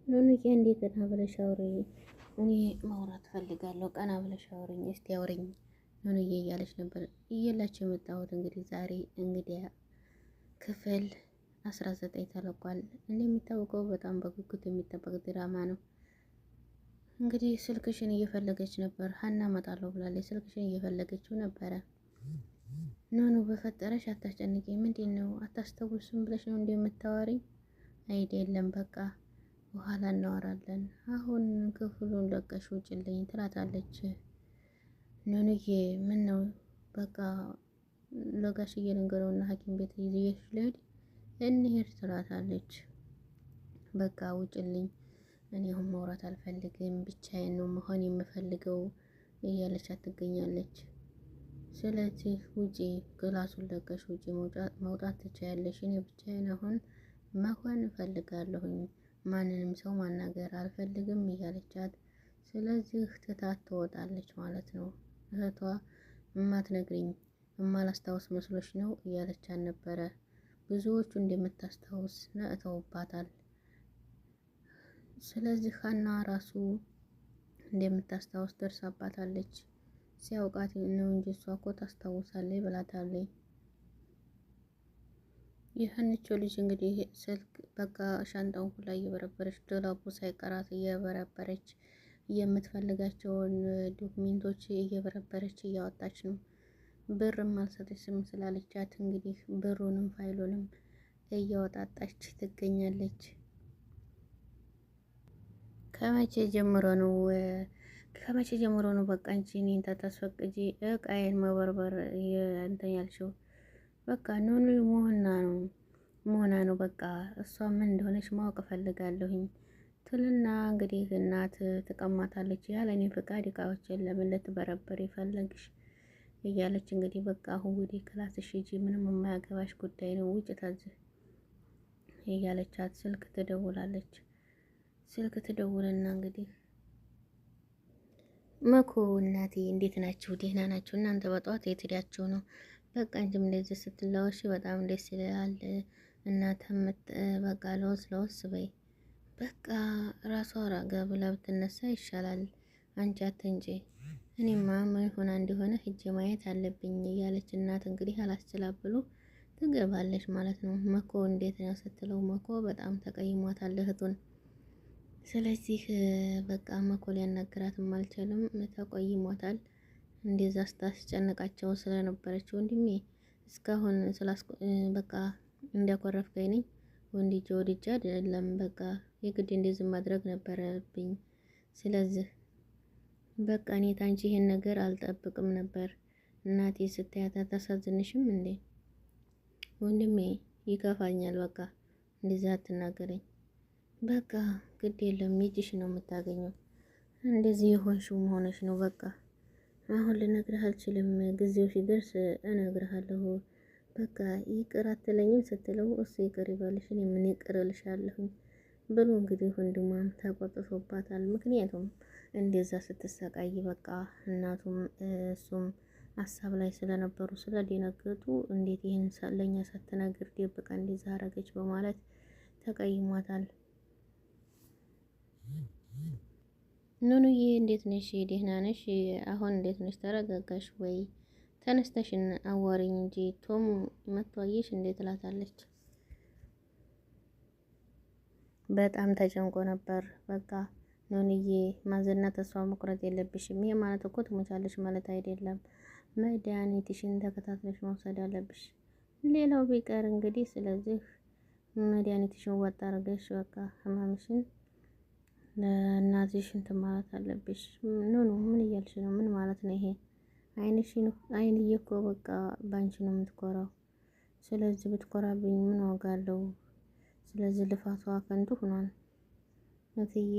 ኑኑዬ እንዴት ቀና ብለሽ አውሪኝ፣ እኔ ማውራት ፈልጋለሁ፣ ቀና ብለሽ አውሪኝ፣ እስቲ አውሪኝ ኑኑዬ እያለች ነበር እየላቸው የመጣሁት። እንግዲህ ዛሬ እንግዲህ ክፍል 19 ተለቋል። እንደሚታወቀው በጣም በጉጉት የሚጠበቅ ድራማ ነው። እንግዲህ ስልክሽን እየፈለገች ነበር ሀና እመጣለሁ ብላለች። ስልክሽን እየፈለገችው ነበረ። ኑኑ በፈጠረሽ አታስጨንቂ፣ ምንድን ነው አታስታውስም ብለሽ ነው እንደምታወሪኝ? አይደለም በቃ በኋላ እናወራለን። አሁን ክፍሉን ለቀሽ ውጭልኝ ትላታለች። ኑኑዬ ምን ነው በቃ ለጋሽዬ ልንገረውና ሐኪም ቤት ይዘሽ ልሂድ እንሂድ ትላታለች። በቃ ውጭልኝ፣ እኔ አሁን ማውራት አልፈልግም፣ ብቻዬን ነው መሆን የምፈልገው እያለቻት ትገኛለች። ስለዚህ ውጪ፣ ክላሱን ለቀሽ ውጪ፣ መውጣት ትችያለሽ። እኔ ብቻዬን አሁን መሆን እፈልጋለሁኝ፣ ማንንም ሰው ማናገር አልፈልግም እያለቻት፣ ስለዚህ ትታት ትወጣለች ማለት ነው። እህቷ እማትነግሪኝ እማላስታውስ መስሎች ነው እያለቻት ነበረ። ብዙዎቹ እንደምታስታውስ ነእተውባታል። ስለዚህ ሀና ራሱ እንደምታስታውስ ደርሳባታለች። ሲያውቃት ነው እንጂ እሷ እኮ ታስታውሳለች ብላታለች። የሀንቾ ልጅ እንግዲህ ስልክ በቃ ሻንጣውን ሁላ እየበረበረች ዶላቡ ሳይቀራት እየበረበረች የምትፈልጋቸውን ዶክሜንቶች እየበረበረች እያወጣች ነው። ብርም አልሰጠችም ስላለቻት እንግዲህ ብሩንም ፋይሉንም እያወጣጣች ትገኛለች። ከመቼ ጀምሮ ነው በቃ አንቺ እኔን ታስፈቅጂ እቃዬን መበርበር እንትን ያልሽው? በቃ ኑኑ መሆና ነው በቃ እሷ ምን እንደሆነች ማወቅ እፈልጋለሁኝ ትልና እንግዲህ እናት ትቀማታለች። ያለ እኔ ፍቃድ እቃዎችን ለምን ልትበረበር ይፈለግሽ እያለች እንግዲህ በቃ አሁን ወደ ክላስሽ ሂጂ፣ ምንም የማያገባሽ ጉዳይ ነው፣ ውጭ ታዝህ እያለቻት ስልክ ትደውላለች። ስልክ ትደውልና እንግዲህ መኮ እናቴ እንዴት ናችሁ? ደህና ናችሁ? እናንተ በጠዋት የት ሄዳችሁ ነው? በቃ እንጂም እንደዚህ ስትላወሽ በጣም ደስ ይላል። እናተም በቃ ለወስ በይ፣ በቃ ራሷ ራጋ ብላ ብትነሳ ይሻላል። አንቺ አትንጪ፣ እኔማ ምን ሆና እንደሆነ ሂጄ ማየት አለብኝ እያለች እናት እንግዲህ አላስችላብሉ ትገባለች ማለት ነው። መኮ እንዴት ነው ስትለው መኮ በጣም ተቀይሟታል እህቱን። ስለዚህ በቃ መኮ ሊያናግራትም አልቻለም፣ ተቆይሟታል። እንደዛ ስታስጨንቃቸው ስለነበረች ወንድሜ እስካሁን በቃ እንዲያኮረፍከኝ ነኝ ወድጄ አይደለም፣ በቃ የግድ እንደዚህ ማድረግ ነበረብኝ። ስለዚህ በቃ እኔ ታንቺ ይሄን ነገር አልጠብቅም ነበር። እናቴ ስታያት አታሳዝንሽም እንዴ? ወንድሜ ይከፋኛል፣ በቃ እንደዛ አትናገረኝ። በቃ ግድ የለም ይጅሽ ነው የምታገኘው። እንደዚህ የሆንሽው መሆንሽ ነው። በቃ አሁን ልነግርህ አልችልም፣ ጊዜው ሲደርስ እነግርሃለሁ። በቃ ይቅር አትለኝም ስትለው እሱ ይቅር ይበልሽ፣ እኔ ምን ይቅር እልሻለሁኝ ብሎ እንግዲህ ወንድሟም ተቆጥቶባታል። ምክንያቱም እንደዛ ስትሰቃይ በቃ እናቱም እሱም ሀሳብ ላይ ስለነበሩ ስለደነገጡ እንዴት ይህን ለኛ ሳትነግር ደብቃ እንደዛ አረገች በማለት ተቀይሟታል። ኑኑዬ እንዴት ነሽ? ደህና ነሽ? አሁን እንዴት ነሽ? ተረጋጋሽ ወይ? ተነስተሽን አዋሪኝ እንጂ ቶም መጥቷየሽ እንዴት ትላታለች። በጣም ተጨንቆ ነበር። በቃ ኑኑዬ ማዘና ተስፋ መቁረጥ የለብሽም። ይሄ ማለት እኮ ትሞቻለሽ ማለት አይደለም። መድኃኒትሽን ተከታትለሽ መውሰድ አለብሽ። ሌላው ቢቀር እንግዲህ ስለዚህ መድኃኒትሽን ወጣ አድርገሽ በቃ ህመምሽን ለእናትሽ እንትን ማለት አለብሽ። ኑኑ ምን እያልሽ ነው? ምን ማለት ነው ይሄ? አይንዬ እኮ በቃ ባንቺ ነው የምትኮራው። ስለዚህ ብትኮራብኝ ምን ዋጋ አለው? ስለዚህ ልፋቷ ከንቱ ሆኗል። እትዬ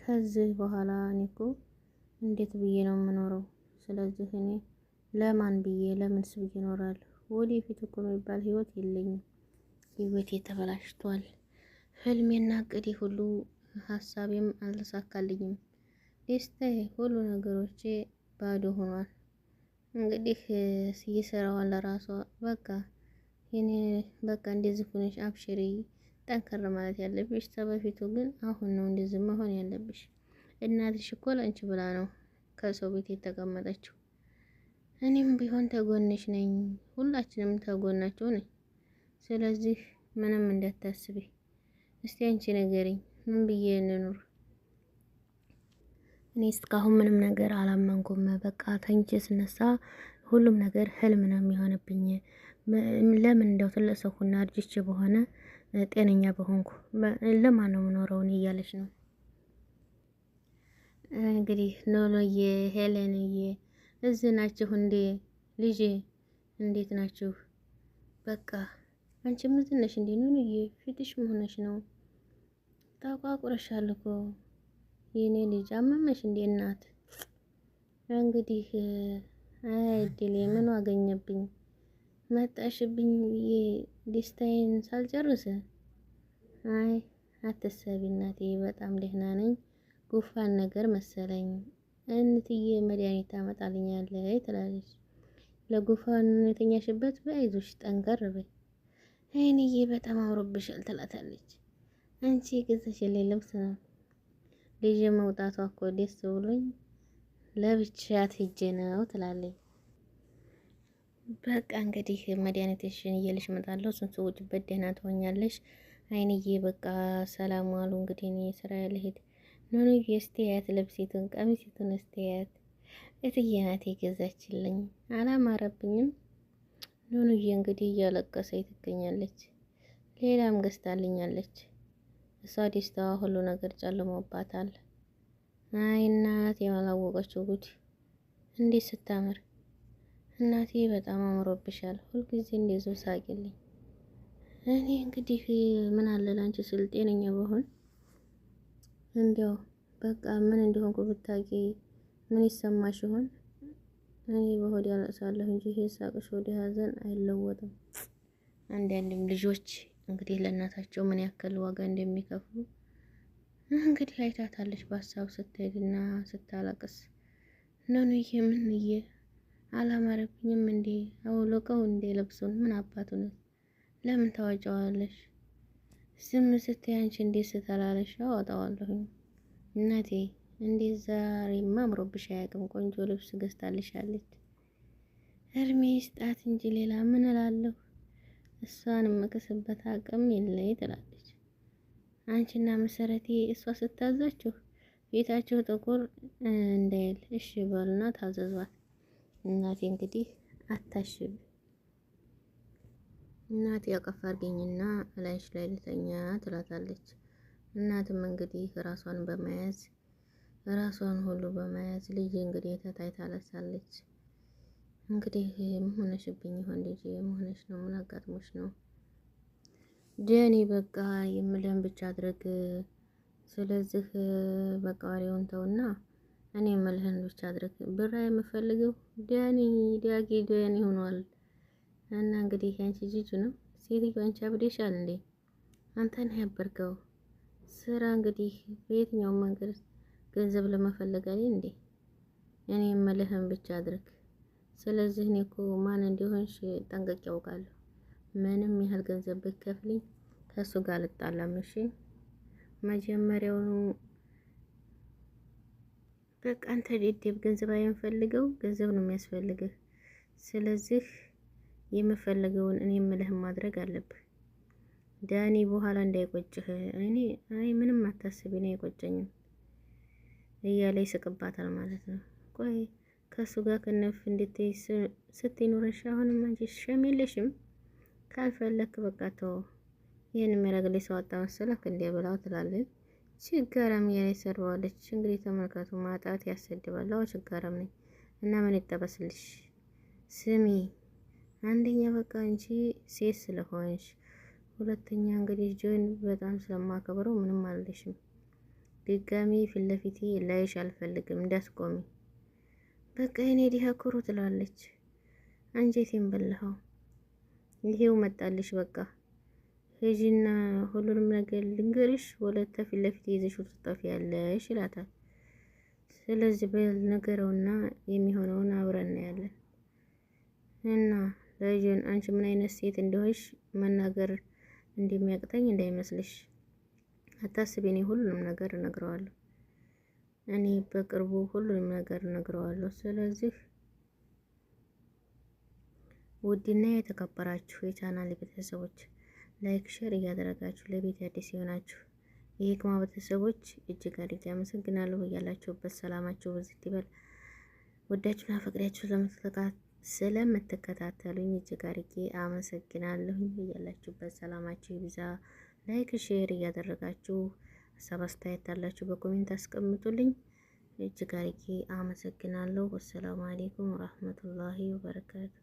ከዚህ በኋላ እኔ እኮ እንዴት ብዬ ነው የምኖረው? ስለዚህ እኔ ለማን ብዬ ለምንስ ብዬ እኖራለሁ? ወደፊት እኮ የሚባል ህይወት የለኝም። ህይወቴ ተበላሽቷል። ህልሜና እቅዴ ሁሉ ሀሳቤም አልተሳካልኝም። ደስታዬ ሁሉ ነገሮቼ ባዶ ሆኗል። እንግዲህ እየሰራዋን ለራሷ በቃ የኔ በቃ እንደዚህ ሆነሽ አብሽሪ ጠንከር ማለት ያለብሽ። በፊቱ ግን አሁን ነው እንደዚህ መሆን ያለብሽ። እናትሽ እኮ ለአንቺ ብላ ነው ከሰው ቤት የተቀመጠችው። እኔም ቢሆን ተጎንሽ ነኝ፣ ሁላችንም ተጎናቸው ነኝ። ስለዚህ ምንም እንዳታስቢ። እስቲ አንቺ ንገሪኝ፣ ምን ብዬ እንኑር? እኔ እስካሁን ምንም ነገር አላመንኩም። በቃ ተኝቼ ስነሳ ሁሉም ነገር ህልም ነው የሚሆንብኝ። ለምን እንደው ትልቅ ሰው ሁና አርጅቼ በሆነ ጤነኛ በሆንኩ ለማን ነው የምኖረው እኔ እያለች ነው እንግዲህ። ኖሎዬ ሄሌንዬ እዚህ ናችሁ እንዴ? ልጄ እንዴት ናችሁ? በቃ አንቺም እዚህ ነሽ እንዴ? ኖሎዬ ፊትሽ መሆነሽ ነው? ታቋቁረሻል እኮ የኔ ልጅ። አመመሽ እንዴ እናት? እንግዲህ አይ እድሌ ምን አገኘብኝ? መጣሽብኝ ብዬ ደስታዬን ሳልጨርስ። አይ አትሰቢ እናቴ፣ በጣም ደህና ነኝ። ጉፋን ነገር መሰለኝ። እንትዬ መድኃኒት ታመጣልኛለች ትላለች። ለጉፋን የተኛሽበት በይዞሽ ጠንከር በይ። አይንዬ በጣም አምሮብሻል ትላታለች። አንቺ የገዛሽልኝ ልብስ ነው ልጅ መውጣቷ እኮ ደስ ብሎኝ ለብቻት ሂጄ ነው ትላለች። በቃ እንግዲህ መድኃኒትሽን እየልሽ እመጣለሁ። እሱን ስውጭበት ደህና ትሆኛለሽ። አይንዬ በቃ ሰላም ዋሉ። እንግዲህ እኔ ስራ ልሄድ። ኑኑዬ እስቲያት ልብሲቱን ቀሚሲቱን እስቲያት እትዬ ናት የገዛችልኝ፣ አላማረብኝም። ኑኑዬ እንግዲህ እያለቀሰች ትገኛለች። ሌላም ገዝታልኛለች። እሷ ደስታዋ ሁሉ ነገር ጨልሞባታል። አይ እናቴ ያላወቀችው ጉድ እንዴት ስታምር! እናቴ በጣም አምሮብሻል። ሁልጊዜ እንደዚሁ ሳቂልኝ። እኔ እንግዲህ ምን አለ ላንቺ ስል ጤነኛ በሆን እንዲያው በቃ ምን እንደሆንኩ ብታቂ ምን ይሰማሽ ይሆን? እኔ በሆድ ያለቅሳለሁ እንጂ ይሄ ሳቅሽ ወደ ሀዘን አይለወጥም። አንዳንድም ልጆች እንግዲህ ለእናታቸው ምን ያክል ዋጋ እንደሚከፍሉ እንግዲህ አይታታለች። በሀሳብ ስትሄድና ስታለቅስ ኑኑዬ ምንዬ አላማረብኝም እንዴ? አውልቀው እንዴ ልብሱን? ምን አባቱ ነው? ለምን ታወጫዋለሽ? ዝም ስትይ አንቺ እንዴት ስተላለሽ? አወጣዋለሁኝ እናቴ። እንዴት ዛሬማ አምሮብሽ አያውቅም። ቆንጆ ልብስ ገዝታልሻለች። እድሜ ይስጣት እንጂ ሌላ ምን እላለሁ? እሷን የምክስበት አቅም የለኝ ትላለች። አንቺና መሰረቴ እሷ ስታዛችሁ ፊታችሁ ጥቁር እንዳይል እሺ በሉና ታዘዟት። እናቴ እንግዲህ አታሽብ እናቴ አቀፍ አድርገኝና ላይሽ ላይ ልተኛ ትላታለች። እናትም እንግዲህ ራሷን በመያዝ ራሷን ሁሉ በመያዝ ልጅ እንግዲህ ተታይ ታለሳለች። እንግዲህ መሆነሽብኝ ይሆን ልጅ መሆነሽ ነው? ምን አጋጥሞሽ ነው? ጀኒ በቃ የምልህን ብቻ አድርግ። ስለዚህ በቃ ወሬውን ተውና እኔ የምልህን ብቻ አድርግ። ብራ የምፈልገው ዳጊ ዳኒ ሆኗል። እና እንግዲህ አንቺ ጂጁ ነው ሴትዮ፣ አንቺ አብዴሻል እንዴ? አንተ ነህ ያበርከው ስራ እንግዲህ በየትኛውም መንገድ ገንዘብ ለመፈለግ አይደል እንዴ? እኔ የምልህን ብቻ አድርግ። ስለዚህ እኔ እኮ ማን እንደሆንሽ ጠንቅቄ ያውቃለሁ። ምንም ያህል ገንዘብ ብትከፍልኝ ከሱ ጋር ልጣላም። እሺ መጀመሪያውኑ በቃ አንተ ዴዴብ ገንዘብ አይፈልገው፣ ገንዘብ ነው የሚያስፈልግህ። ስለዚህ የምፈልገውን እኔ የምልህን ማድረግ አለብህ። ዳኒ በኋላ እንዳይቆጭህ። አይ ምንም አታስቢ፣ ነው አይቆጨኝም እያለ ይስቅባታል ማለት ነው። ቆይ ከሱ ጋር ከነፍ እንድትይ ስትኖርሽ አሁንም አንቺ ሸም የለሽም? ካልፈለክ በቃ ተው። ይሄን የሚያደርግልኝ ሰው አጣ መሰለክ እንዴ ብላው ትላለች። ችጋራም ያለ ሰርዋለች። እንግዲህ ተመልከቱ፣ ማጣት ያሰድባል። አዎ ችጋራም ነኝ እና ምን ይጠበስልሽ? ስሚ አንደኛ በቃ አንቺ ሴት ስለሆንሽ፣ ሁለተኛ እንግዲህ ጆን በጣም ስለማከብረው ምንም አልልሽም። ድጋሚ ፊት ለፊቴ ላይሽ አልፈልግም፣ እንዳትቆሚ በቃ የኔ ዲያኮሩ ትላለች። አንጀቴን በላኸው። ይሄው መጣልሽ። በቃ ሂጂና ሁሉንም ነገር ልንገርሽ፣ ወለተ ፊት ለፊቴ ይዘሽው ትጠፊያለሽ ይላታል። ስለዚህ በነገረውና የሚሆነውን አብረን እናያለን። እና ለጆን አንቺ ምን አይነት ሴት እንደሆንሽ መናገር እንደሚያቅተኝ እንዳይመስልሽ፣ አታስቢ። እኔ ሁሉንም ነገር እነግረዋለሁ። እኔ በቅርቡ ሁሉንም ነገር እነግረዋለሁ። ስለዚህ ውድና የተከበራችሁ የቻናል ቤተሰቦች ላይክ፣ ሼር እያደረጋችሁ ለቤት አዲስ የሆናችሁ የሂክማ ቤተሰቦች እጅግ አድርጌ አመሰግናለሁ። እያላችሁበት ሰላማችሁ በዚህ ይበል። ወዳችሁና ፈቅዳችሁ ስለምትከታተሉኝ እጅግ አድርጌ አመሰግናለሁ። እያላችሁበት ሰላማችሁ ይብዛ። ላይክ ሼር እያደረጋችሁ ሀሳብ አስተያየት አላችሁ በኮሜንት አስቀምጡልኝ። እጅግ አድርጌ አመሰግናለሁ። ወሰላሙ አሌይኩም ወራህመቱላሂ ወበረካቱ።